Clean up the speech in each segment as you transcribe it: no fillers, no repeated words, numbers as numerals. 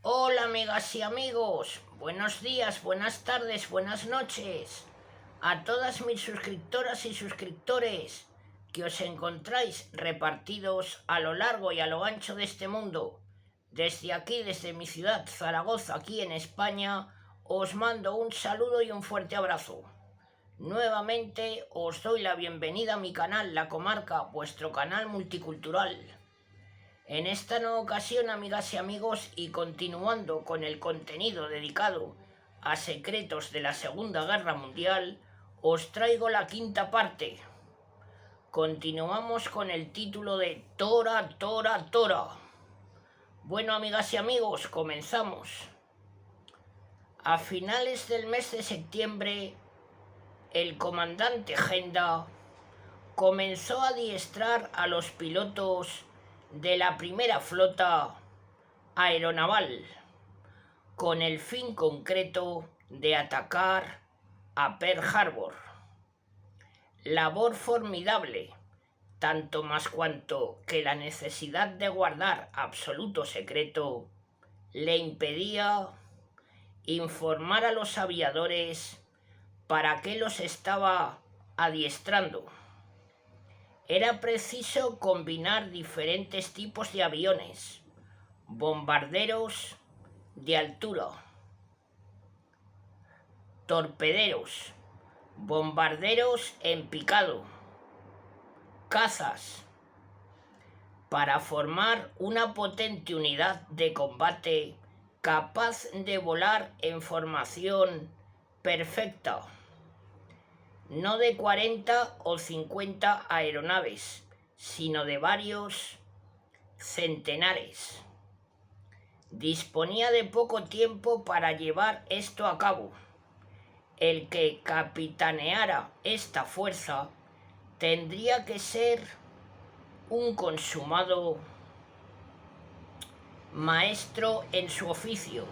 Hola amigas y amigos, buenos días, buenas tardes, buenas noches a todas mis suscriptoras y suscriptores que os encontráis repartidos a lo largo y a lo ancho de este mundo. Desde aquí, desde mi ciudad, Zaragoza, aquí en España, os mando un saludo y un fuerte abrazo. Nuevamente os doy la bienvenida a mi canal La Comarca, vuestro canal multicultural. En esta nueva ocasión, amigas y amigos, y continuando con el contenido dedicado a secretos de la Segunda Guerra Mundial, os traigo la quinta parte. Continuamos con el título de Tora, Tora, Tora. Bueno, amigas y amigos, comenzamos. A finales del mes de septiembre, el comandante Genda comenzó a adiestrar a los pilotos de la primera flota aeronaval con el fin concreto de atacar a Pearl Harbor. Labor formidable, tanto más cuanto que la necesidad de guardar absoluto secreto le impedía informar a los aviadores para qué los estaba adiestrando. Era preciso combinar diferentes tipos de aviones, bombarderos de altura, torpederos, bombarderos en picado, cazas, para formar una potente unidad de combate capaz de volar en formación perfecta. No de 40 o 50 aeronaves, sino de varios centenares. Disponía de poco tiempo para llevar esto a cabo. El que capitaneara esta fuerza tendría que ser un consumado maestro en su oficio.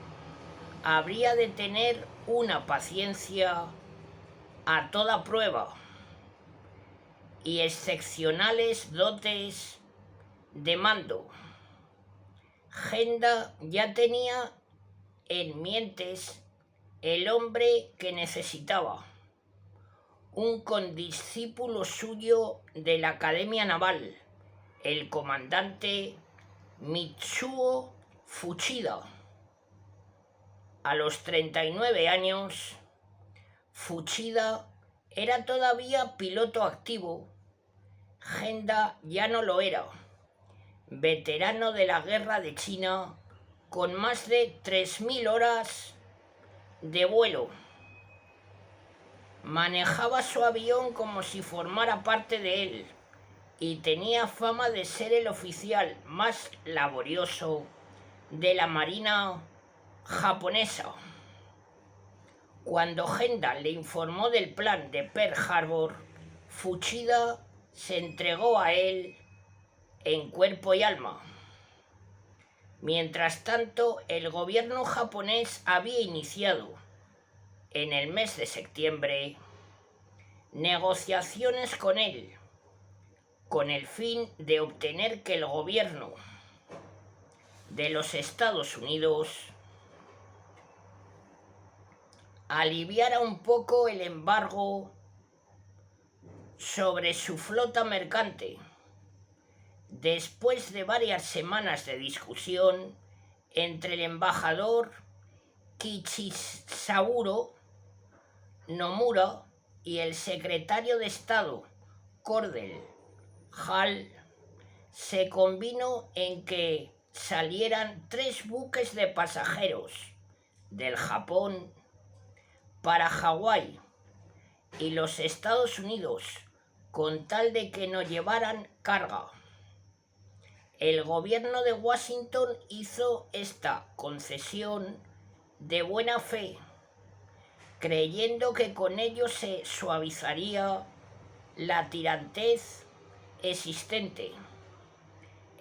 Habría de tener una paciencia a toda prueba y excepcionales dotes de mando. Genda ya tenía en mientes el hombre que necesitaba, un condiscípulo suyo de la Academia Naval, el comandante Mitsuo Fuchida. A los 39 años, Fuchida era todavía piloto activo. Genda ya no lo era. Veterano de la guerra de China, con más de 3.000 horas de vuelo. Manejaba su avión como si formara parte de él y tenía fama de ser el oficial más laborioso de la marina japonesa. Cuando Genda le informó del plan de Pearl Harbor, Fuchida se entregó a él en cuerpo y alma. Mientras tanto, el gobierno japonés había iniciado, en el mes de septiembre, negociaciones con él, con el fin de obtener que el gobierno de los Estados Unidos aliviara un poco el embargo sobre su flota mercante. Después de varias semanas de discusión entre el embajador Kichisaburo Nomura y el secretario de Estado Cordell Hull, se convino en que salieran 3 buques de pasajeros del Japón para Hawái y los Estados Unidos, con tal de que no llevaran carga. El gobierno de Washington hizo esta concesión de buena fe, creyendo que con ello se suavizaría la tirantez existente.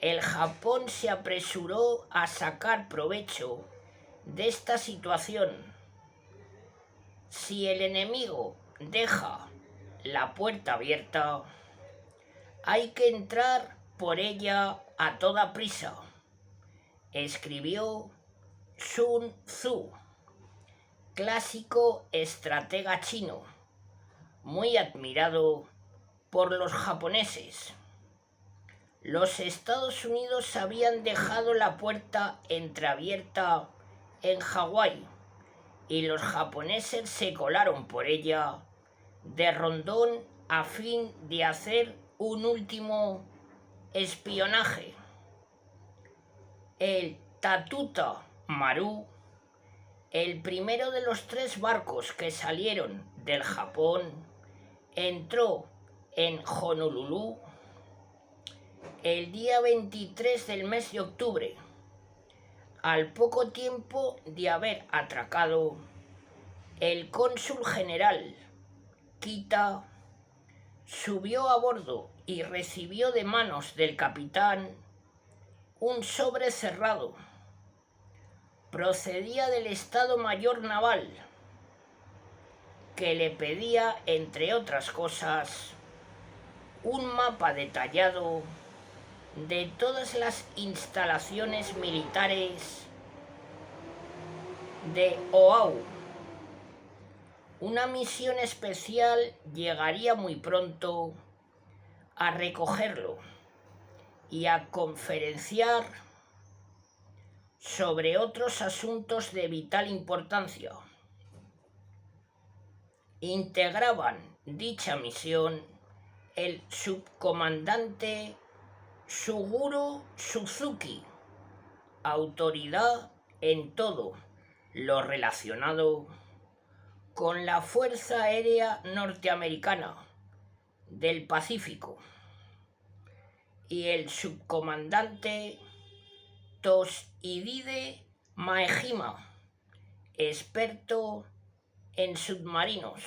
El Japón se apresuró a sacar provecho de esta situación. Si el enemigo deja la puerta abierta, hay que entrar por ella a toda prisa, escribió Sun Tzu, clásico estratega chino, muy admirado por los japoneses. Los Estados Unidos habían dejado la puerta entreabierta en Hawái y los japoneses se colaron por ella de rondón a fin de hacer un último espionaje. El Tatuta Maru, el primero de los 3 barcos que salieron del Japón, entró en Honolulu el día 23 del mes de octubre, al poco tiempo de haber atracado. El cónsul general Kita subió a bordo y recibió de manos del capitán un sobre cerrado. Procedía del Estado Mayor Naval, que le pedía, entre otras cosas, un mapa detallado de todas las instalaciones militares de Oahu. Una misión especial llegaría muy pronto a recogerlo y a conferenciar sobre otros asuntos de vital importancia. Integraban dicha misión el subcomandante Suguro Suzuki, autoridad en todo lo relacionado con la Fuerza Aérea Norteamericana del Pacífico, y el subcomandante Toshihide Maejima, experto en submarinos.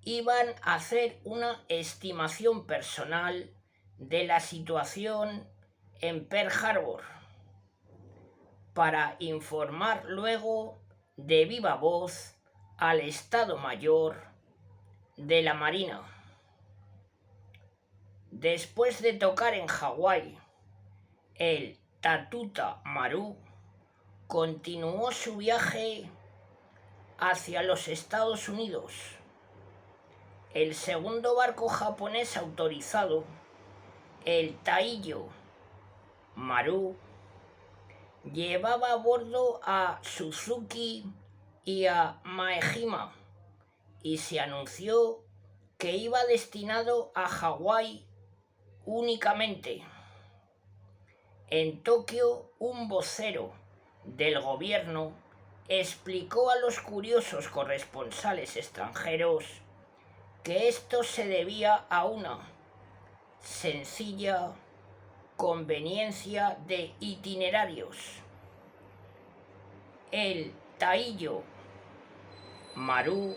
Iban a hacer una estimación personal de la situación en Pearl Harbor para informar luego de viva voz al Estado Mayor de la Marina. Después de tocar en Hawái, el Tatuta Maru continuó su viaje hacia los Estados Unidos. El segundo barco japonés autorizado, el Taiyo Maru, llevaba a bordo a Suzuki y a Maejima y se anunció que iba destinado a Hawái únicamente. En Tokio, un vocero del gobierno explicó a los curiosos corresponsales extranjeros que esto se debía a una sencilla conveniencia de itinerarios. El Taiyo Maru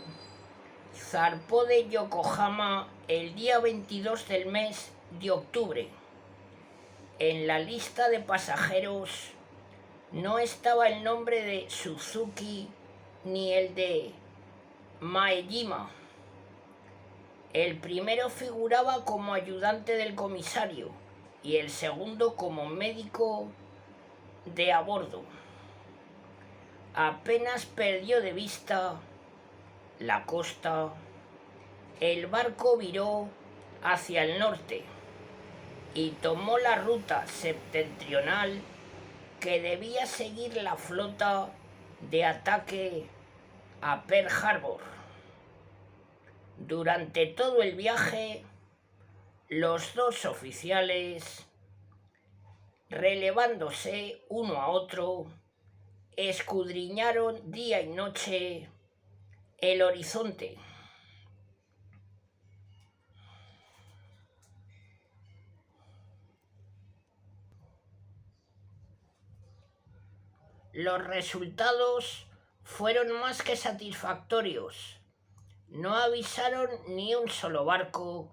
zarpó de Yokohama el día 22 del mes de octubre. En la lista de pasajeros no estaba el nombre de Suzuki ni el de Maejima. El primero figuraba como ayudante del comisario y el segundo como médico de a bordo. Apenas perdió de vista la costa, el barco viró hacia el norte y tomó la ruta septentrional que debía seguir la flota de ataque a Pearl Harbor. Durante todo el viaje, los 2 oficiales, relevándose uno a otro, escudriñaron día y noche el horizonte. Los resultados fueron más que satisfactorios. No avistaron ni un solo barco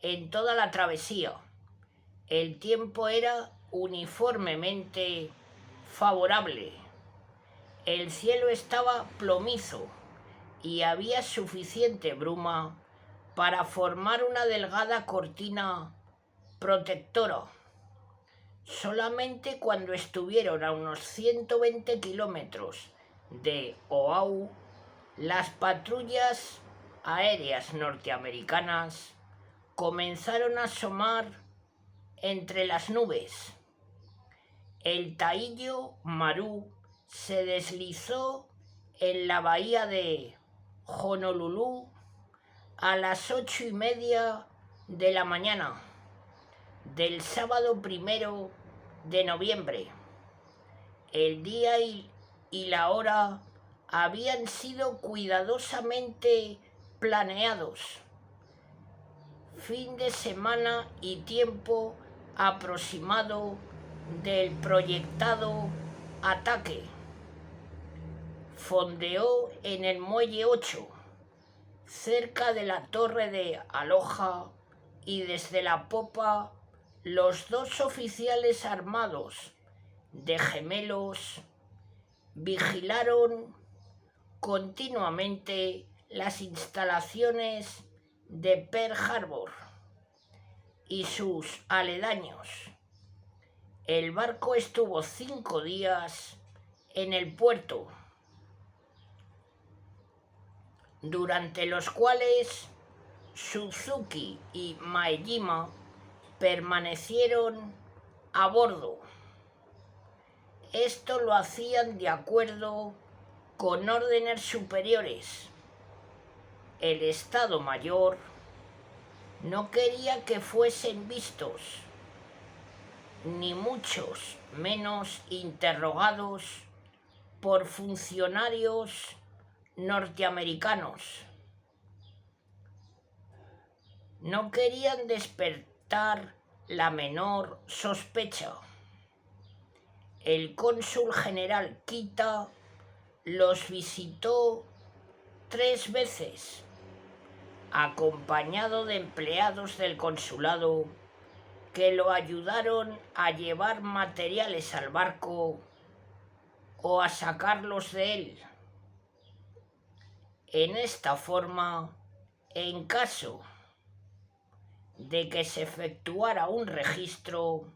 en toda la travesía. El tiempo era uniformemente favorable. El cielo estaba plomizo y había suficiente bruma para formar una delgada cortina protectora. Solamente cuando estuvieron a unos 120 kilómetros de Oahu, las patrullas aéreas norteamericanas comenzaron a asomar entre las nubes. El Taillo Maru se deslizó en la bahía de Honolulu a las 8:30 de la mañana del sábado 1 de noviembre. El día y la hora habían sido cuidadosamente planeados. Fin de semana y tiempo aproximado del proyectado ataque. Fondeó en el muelle 8, cerca de la torre de Aloha, y desde la popa los dos oficiales armados de gemelos vigilaron continuamente las instalaciones de Pearl Harbor y sus aledaños. El barco estuvo 5 días en el puerto, durante los cuales Suzuki y Maejima permanecieron a bordo. Esto lo hacían de acuerdo con órdenes superiores. El Estado Mayor no quería que fuesen vistos, ni muchos menos interrogados por funcionarios norteamericanos. No querían despertar la menor sospecha. El cónsul general Kita los visitó 3 veces, acompañado de empleados del consulado que lo ayudaron a llevar materiales al barco o a sacarlos de él. En esta forma, en caso de que se efectuara un registro,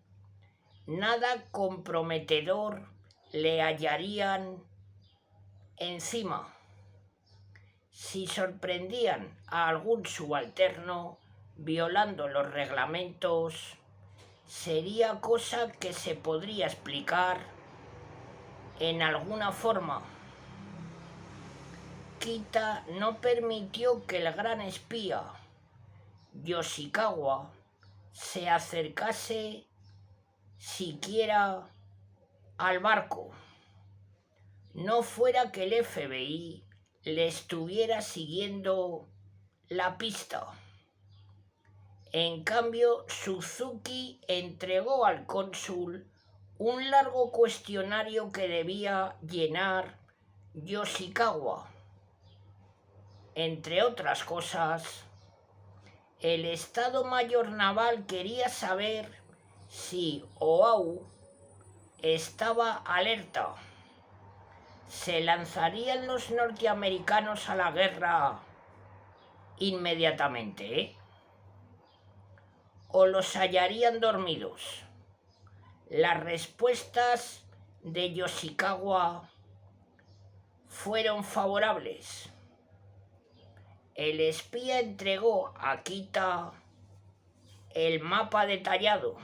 nada comprometedor le hallarían encima. Si sorprendían a algún subalterno violando los reglamentos, sería cosa que se podría explicar en alguna forma. Kita no permitió que el gran espía Yoshikawa se acercase siquiera al barco, no fuera que el FBI le estuviera siguiendo la pista. En cambio, Suzuki entregó al cónsul un largo cuestionario que debía llenar Yoshikawa. Entre otras cosas, el Estado Mayor Naval quería saber si Oahu estaba alerta. ¿Se lanzarían los norteamericanos a la guerra inmediatamente, o los hallarían dormidos? Las respuestas de Yoshikawa fueron favorables. El espía entregó a Kita el mapa detallado,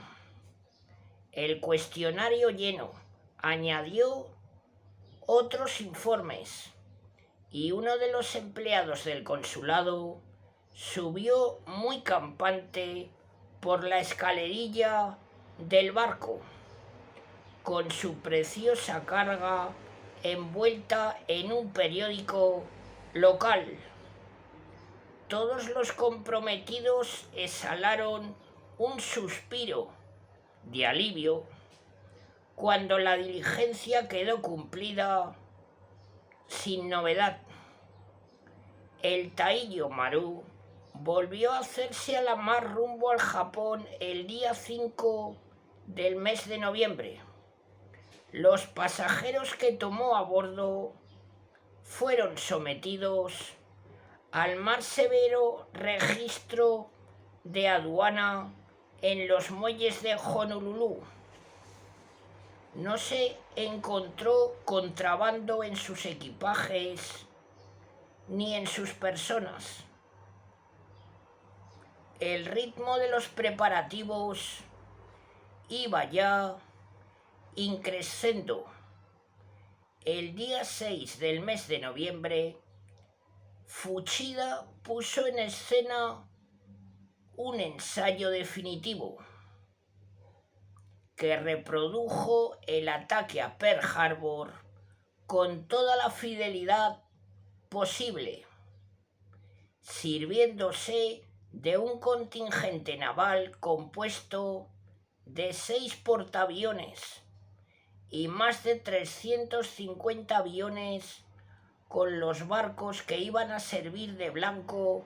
el cuestionario lleno, añadió otros informes, y uno de los empleados del consulado subió muy campante por la escalerilla del barco, con su preciosa carga envuelta en un periódico local. Todos los comprometidos exhalaron un suspiro de alivio cuando la diligencia quedó cumplida sin novedad. El Taillo Maru volvió a hacerse a la mar rumbo al Japón el día 5 del mes de noviembre. Los pasajeros que tomó a bordo fueron sometidos al más severo registro de aduana en los muelles de Honolulu. No se encontró contrabando en sus equipajes ni en sus personas. El ritmo de los preparativos iba ya increscendo. El día 6 del mes de noviembre, Fuchida puso en escena un ensayo definitivo que reprodujo el ataque a Pearl Harbor con toda la fidelidad posible, sirviéndose de un contingente naval compuesto de 6 portaaviones y más de 350 aviones con los barcos que iban a servir de blanco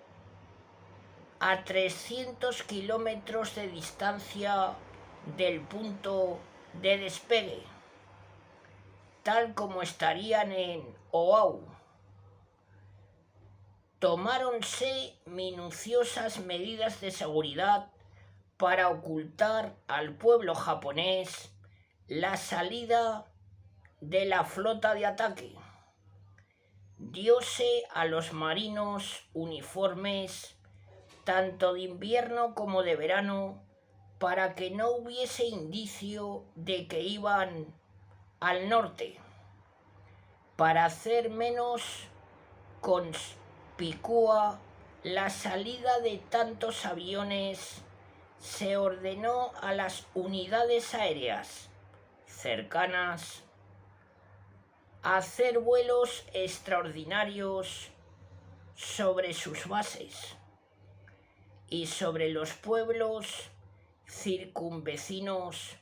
a 300 kilómetros de distancia del punto de despegue, tal como estarían en Oahu. Tomáronse minuciosas medidas de seguridad para ocultar al pueblo japonés la salida de la flota de ataque. Diose a los marinos uniformes tanto de invierno como de verano para que no hubiese indicio de que iban al norte. Para hacer menos conspicua la salida de tantos aviones, se ordenó a las unidades aéreas cercanas a hacer vuelos extraordinarios sobre sus bases y sobre los pueblos circunvecinos,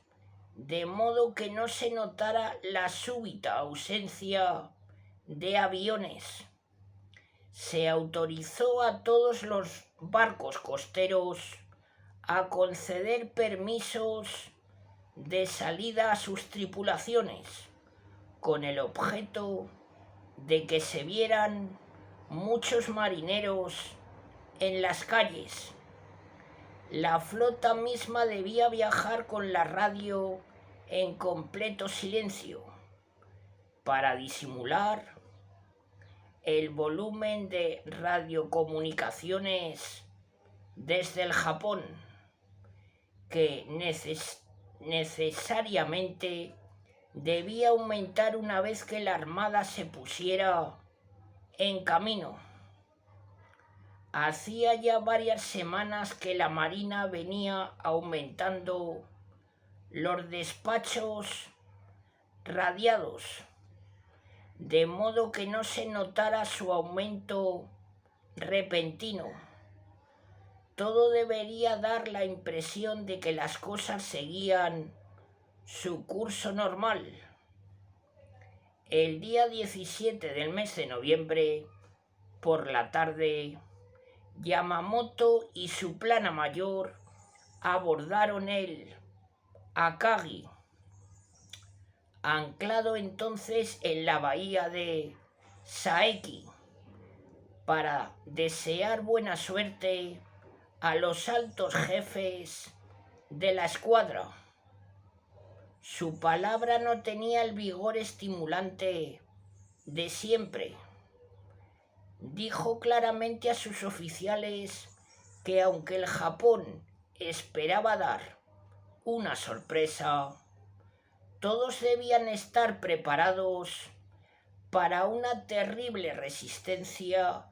de modo que no se notara la súbita ausencia de aviones. Se autorizó a todos los barcos costeros a conceder permisos de salida a sus tripulaciones, con el objeto de que se vieran muchos marineros en las calles. La flota misma debía viajar con la radio en completo silencio para disimular el volumen de radiocomunicaciones desde el Japón, que necesariamente debía aumentar una vez que la armada se pusiera en camino. Hacía ya varias semanas que la Marina venía aumentando los despachos radiados, de modo que no se notara su aumento repentino. Todo debería dar la impresión de que las cosas seguían su curso normal. El día 17 del mes de noviembre, por la tarde, Yamamoto y su plana mayor abordaron el Akagi, anclado entonces en la bahía de Saeki, para desear buena suerte a los altos jefes de la escuadra. Su palabra no tenía el vigor estimulante de siempre. Dijo claramente a sus oficiales que aunque el Japón esperaba dar una sorpresa, todos debían estar preparados para una terrible resistencia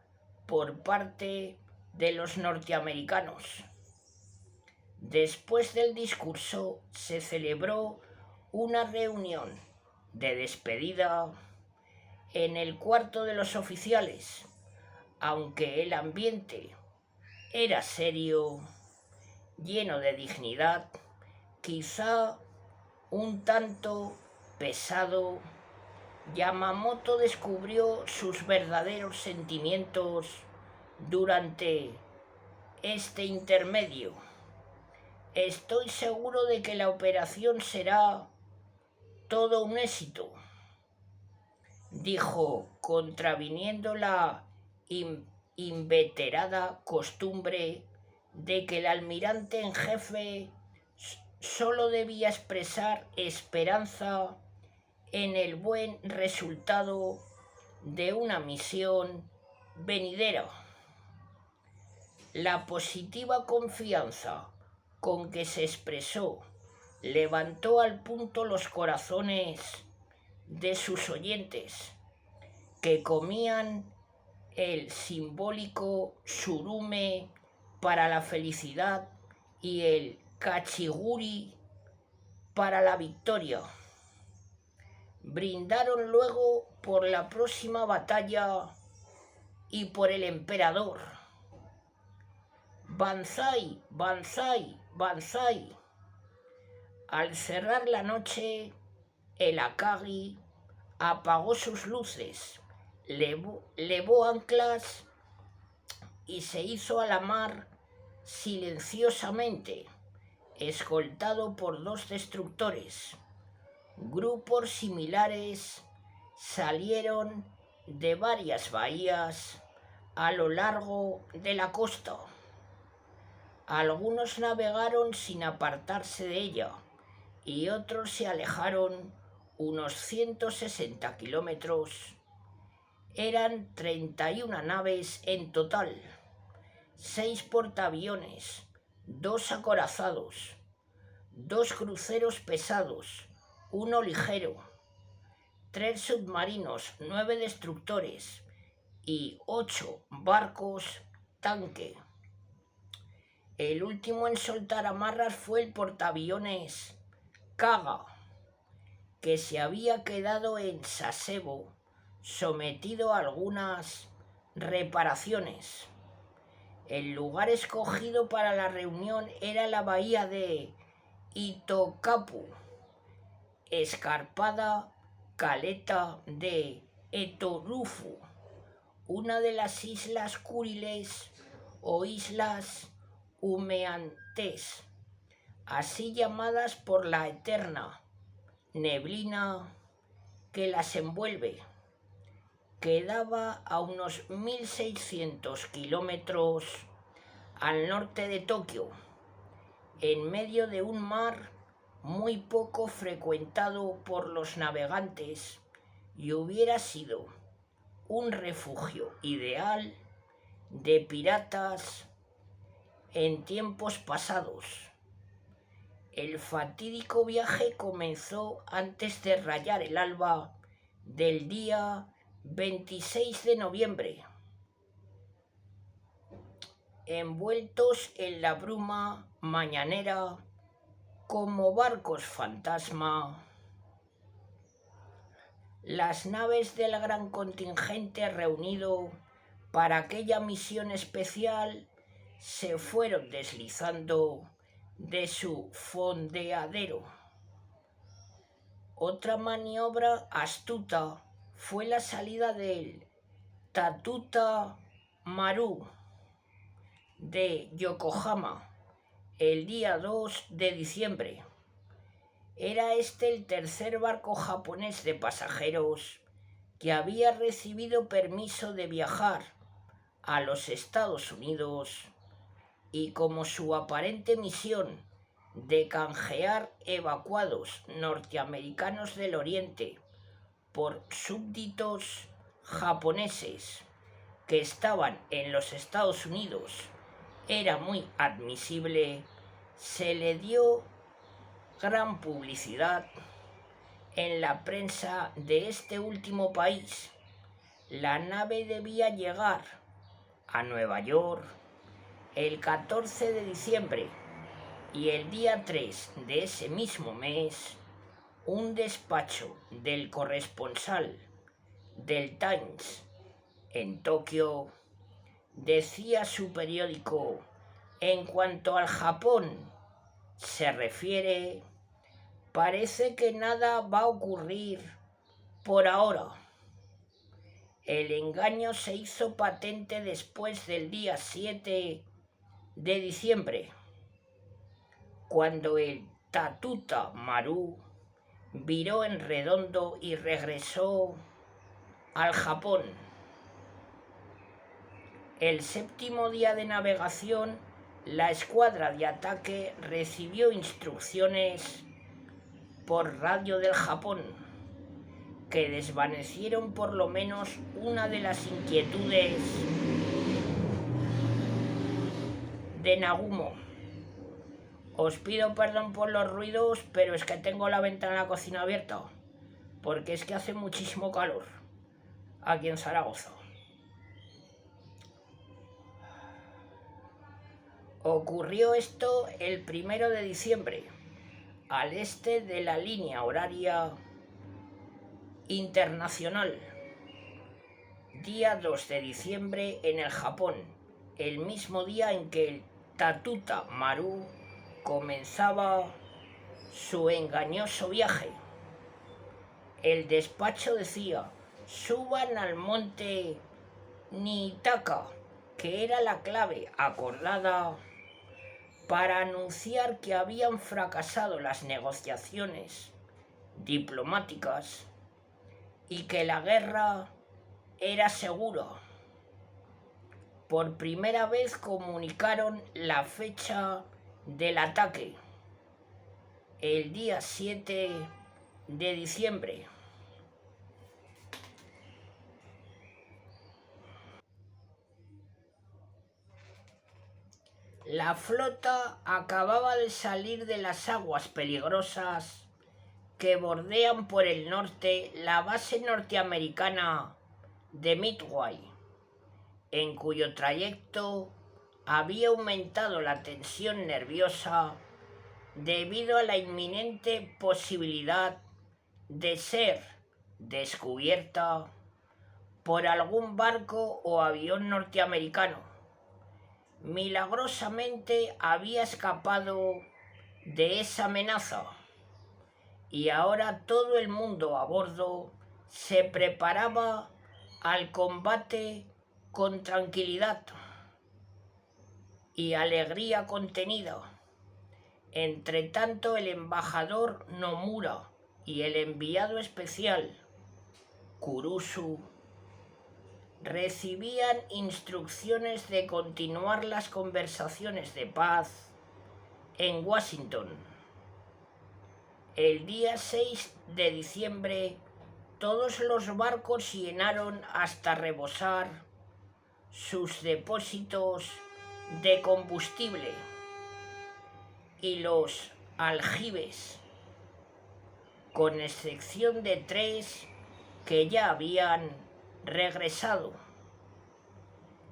por parte de los norteamericanos. Después del discurso se celebró una reunión de despedida en el cuarto de los oficiales. Aunque el ambiente era serio, lleno de dignidad, quizá un tanto pesado, Yamamoto descubrió sus verdaderos sentimientos durante este intermedio. Estoy seguro de que la operación será todo un éxito, dijo, contraviniendo la inveterada costumbre de que el almirante en jefe solo debía expresar esperanza en el buen resultado de una misión venidera. La positiva confianza con que se expresó levantó al punto los corazones de sus oyentes, que comían el simbólico surume para la felicidad y el cachiguri para la victoria. Brindaron luego por la próxima batalla y por el emperador. Banzai, Banzai, Banzai. Al cerrar la noche, el Akagi apagó sus luces, levó anclas y se hizo a la mar silenciosamente, escoltado por 2 destructores. Grupos similares salieron de varias bahías a lo largo de la costa. Algunos navegaron sin apartarse de ella y otros se alejaron unos 160 kilómetros. Eran 31 naves en total, 6 portaaviones, 2 acorazados, 2 cruceros pesados, 1 ligero, 3 submarinos, 9 destructores y 8 barcos tanque. El último en soltar amarras fue el portaaviones Kaga, que se había quedado en Sasebo, sometido a algunas reparaciones. El lugar escogido para la reunión era la bahía de Itokapu, escarpada caleta de Etorufu, una de las islas Kuriles o islas humeantes, así llamadas por la eterna neblina que las envuelve. Quedaba a unos 1600 kilómetros al norte de Tokio, en medio de un mar muy poco frecuentado por los navegantes, y hubiera sido un refugio ideal de piratas en tiempos pasados. El fatídico viaje comenzó antes de rayar el alba del día 26 de noviembre. Envueltos en la bruma mañanera como barcos fantasma, las naves del gran contingente reunido para aquella misión especial se fueron deslizando de su fondeadero. Otra maniobra astuta fue la salida del Tatuta Maru de Yokohama el día 2 de diciembre. Era este el tercer barco japonés de pasajeros que había recibido permiso de viajar a los Estados Unidos, y como su aparente misión de canjear evacuados norteamericanos del Oriente por súbditos japoneses que estaban en los Estados Unidos era muy admisible, se le dio gran publicidad en la prensa de este último país. La nave debía llegar a Nueva York el 14 de diciembre y el día 3 de ese mismo mes un despacho del corresponsal del Times en Tokio decía su periódico: en cuanto al Japón se refiere, parece que nada va a ocurrir por ahora. El engaño se hizo patente después del día 7 de diciembre, cuando el Tatuta Maru viró en redondo y regresó al Japón. El séptimo día de navegación, la escuadra de ataque recibió instrucciones por radio del Japón que desvanecieron por lo menos una de las inquietudes de Nagumo. Os pido perdón por los ruidos, pero es que tengo la ventana de la cocina abierta, porque es que hace muchísimo calor aquí en Zaragoza. Ocurrió esto el 1 de diciembre, al este de la línea horaria internacional. Día 2 de diciembre en el Japón, el mismo día en que el Tatuta Maru comenzaba su engañoso viaje. El despacho decía: suban al monte Niitaka, que era la clave acordada para anunciar que habían fracasado las negociaciones diplomáticas y que la guerra era segura. Por primera vez comunicaron la fecha del ataque, el día 7 de diciembre. La flota acababa de salir de las aguas peligrosas que bordean por el norte la base norteamericana de Midway, en cuyo trayecto había aumentado la tensión nerviosa debido a la inminente posibilidad de ser descubierta por algún barco o avión norteamericano. Milagrosamente había escapado de esa amenaza y ahora todo el mundo a bordo se preparaba al combate con tranquilidad y alegría contenida. Entretanto, el embajador Nomura y el enviado especial Kurusu recibían instrucciones de continuar las conversaciones de paz en Washington. El día 6 de diciembre todos los barcos llenaron hasta rebosar sus depósitos de combustible y los aljibes, con excepción de 3 que ya habían regresado,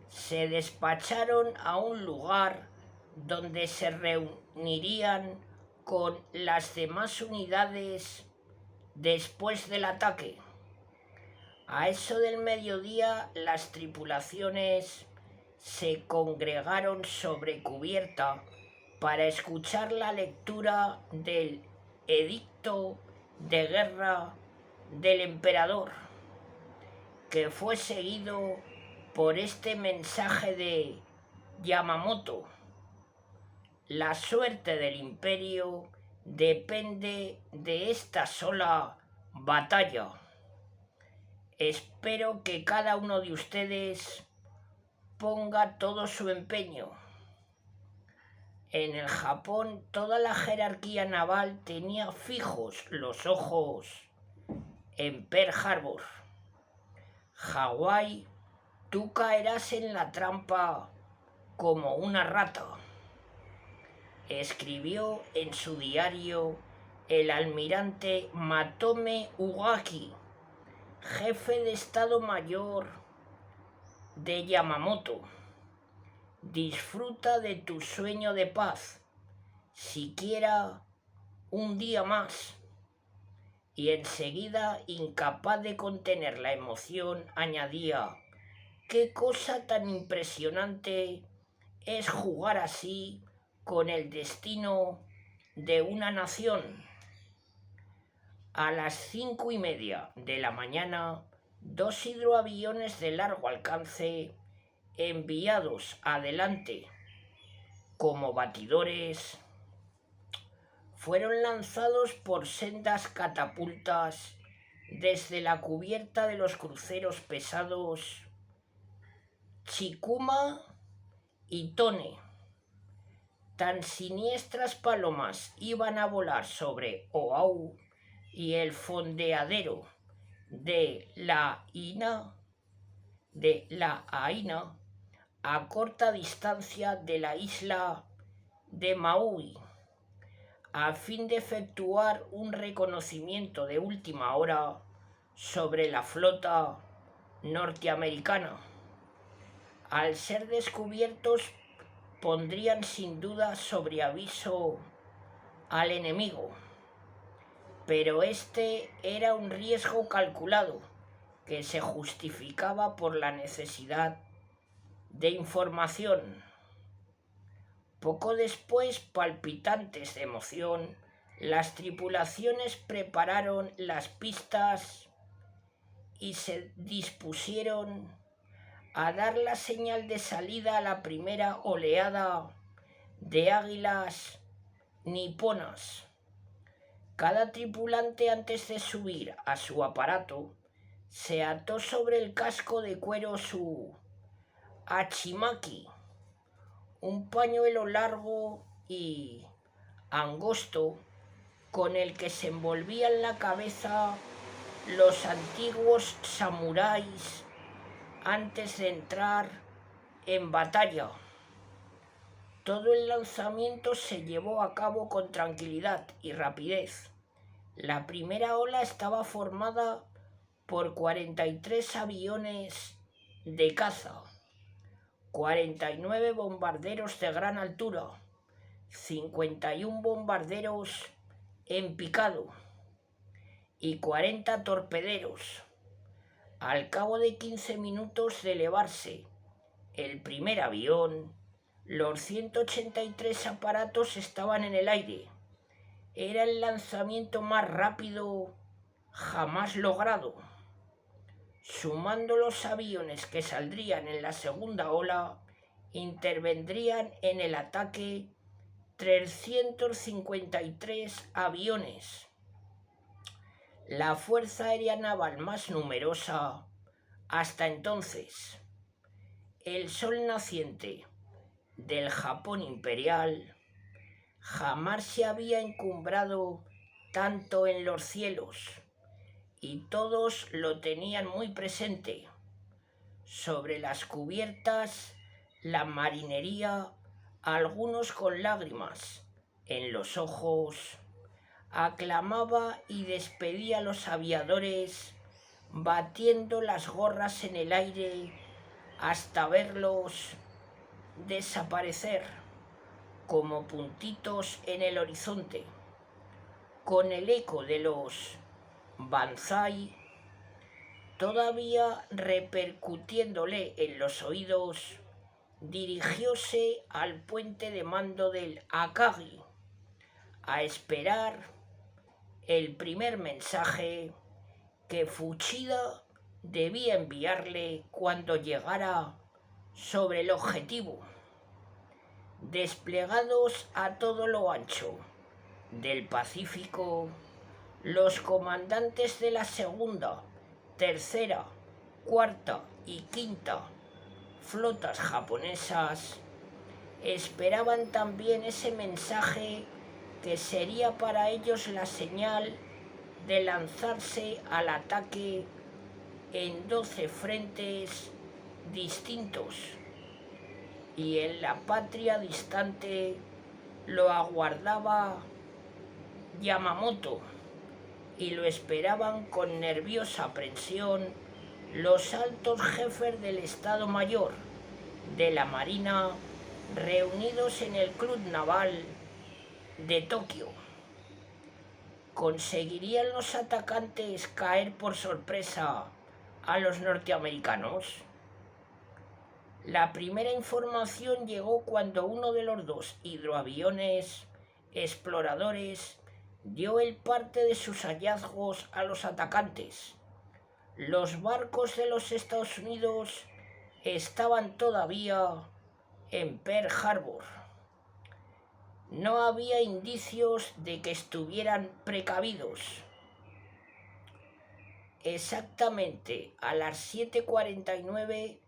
se despacharon a un lugar donde se reunirían con las demás unidades después del ataque. A eso del mediodía, las tripulaciones se congregaron sobre cubierta para escuchar la lectura del edicto de guerra del emperador, que fue seguido por este mensaje de Yamamoto: la suerte del imperio depende de esta sola batalla. Espero que cada uno de ustedes ponga todo su empeño. En el Japón, toda la jerarquía naval tenía fijos los ojos en Pearl Harbor. Hawái, tú caerás en la trampa como una rata, escribió en su diario el almirante Matome Ugaki, jefe de Estado Mayor de Yamamoto. Disfruta de tu sueño de paz, siquiera un día más. Y enseguida, incapaz de contener la emoción, añadía: qué cosa tan impresionante es jugar así con el destino de una nación. A las 5:30 de la mañana, 2 hidroaviones de largo alcance, enviados adelante como batidores, fueron lanzados por sendas catapultas desde la cubierta de los cruceros pesados Chikuma y Tone. Tan siniestras palomas iban a volar sobre Oahu y el fondeadero de la Aina, a corta distancia de la isla de Maui, a fin de efectuar un reconocimiento de última hora sobre la flota norteamericana. Al ser descubiertos, pondrían sin duda sobre aviso al enemigo, pero este era un riesgo calculado que se justificaba por la necesidad de información. Poco después, palpitantes de emoción, las tripulaciones prepararon las pistas y se dispusieron a dar la señal de salida a la primera oleada de águilas niponas. Cada tripulante, antes de subir a su aparato, se ató sobre el casco de cuero su hachimaki, un pañuelo largo y angosto con el que se envolvían la cabeza los antiguos samuráis antes de entrar en batalla. Todo el lanzamiento se llevó a cabo con tranquilidad y rapidez. La primera ola estaba formada por 43 aviones de caza, 49 bombarderos de gran altura, 51 bombarderos en picado y 40 torpederos. Al cabo de 15 minutos de elevarse el primer avión, los 183 aparatos estaban en el aire. Era el lanzamiento más rápido jamás logrado. Sumando los aviones que saldrían en la segunda ola, intervendrían en el ataque 353 aviones. La Fuerza Aérea Naval más numerosa hasta entonces. El sol naciente del Japón imperial jamás se había encumbrado tanto en los cielos, y todos lo tenían muy presente. Sobre las cubiertas, la marinería, algunos con lágrimas en los ojos, aclamaba y despedía a los aviadores, batiendo las gorras en el aire hasta verlos desaparecer como puntitos en el horizonte, con el eco de los banzai todavía repercutiéndole en los oídos. Dirigióse al puente de mando del Akagi a esperar el primer mensaje que Fuchida debía enviarle cuando llegara sobre el objetivo. Desplegados a todo lo ancho del Pacífico, los comandantes de la segunda, tercera, cuarta y quinta flotas japonesas esperaban también ese mensaje que sería para ellos la señal de lanzarse al ataque en 12 frentes distintos, y en la patria distante lo aguardaba Yamamoto y lo esperaban con nerviosa aprensión los altos jefes del Estado Mayor de la Marina reunidos en el Club Naval de Tokio. ¿Conseguirían los atacantes caer por sorpresa a los norteamericanos? La primera información llegó cuando uno de los dos hidroaviones exploradores dio el parte de sus hallazgos a los atacantes. Los barcos de los Estados Unidos estaban todavía en Pearl Harbor. No había indicios de que estuvieran precavidos. Exactamente a las 7:49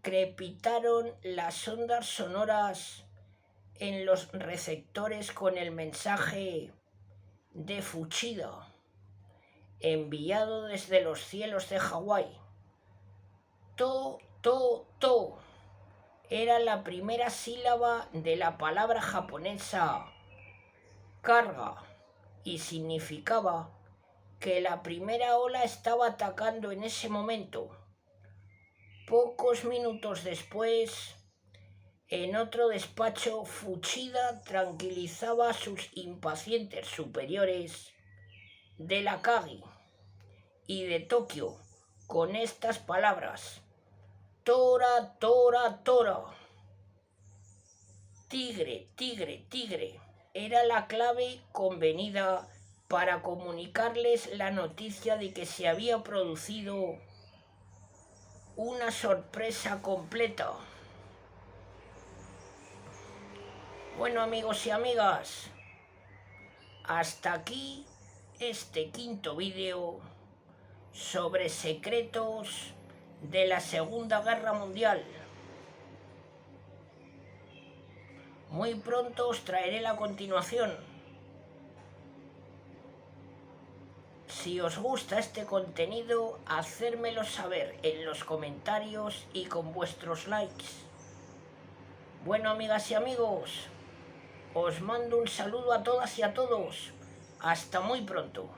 crepitaron las ondas sonoras en los receptores con el mensaje de Fuchida, enviado desde los cielos de Hawái. To, to, to era la primera sílaba de la palabra japonesa carga y significaba que la primera ola estaba atacando en ese momento. Pocos minutos después, en otro despacho, Fuchida tranquilizaba a sus impacientes superiores de la Kagi y de Tokio con estas palabras: Tora, tora, tora. Tigre, tigre, tigre. Era la clave convenida para comunicarles la noticia de que se había producido una sorpresa completa. Bueno, amigos y amigas, hasta aquí este quinto vídeo sobre secretos de la Segunda Guerra Mundial. Muy pronto os traeré la continuación. Si os gusta este contenido, hacérmelo saber en los comentarios y con vuestros likes. Bueno, amigas y amigos, os mando un saludo a todas y a todos. Hasta muy pronto.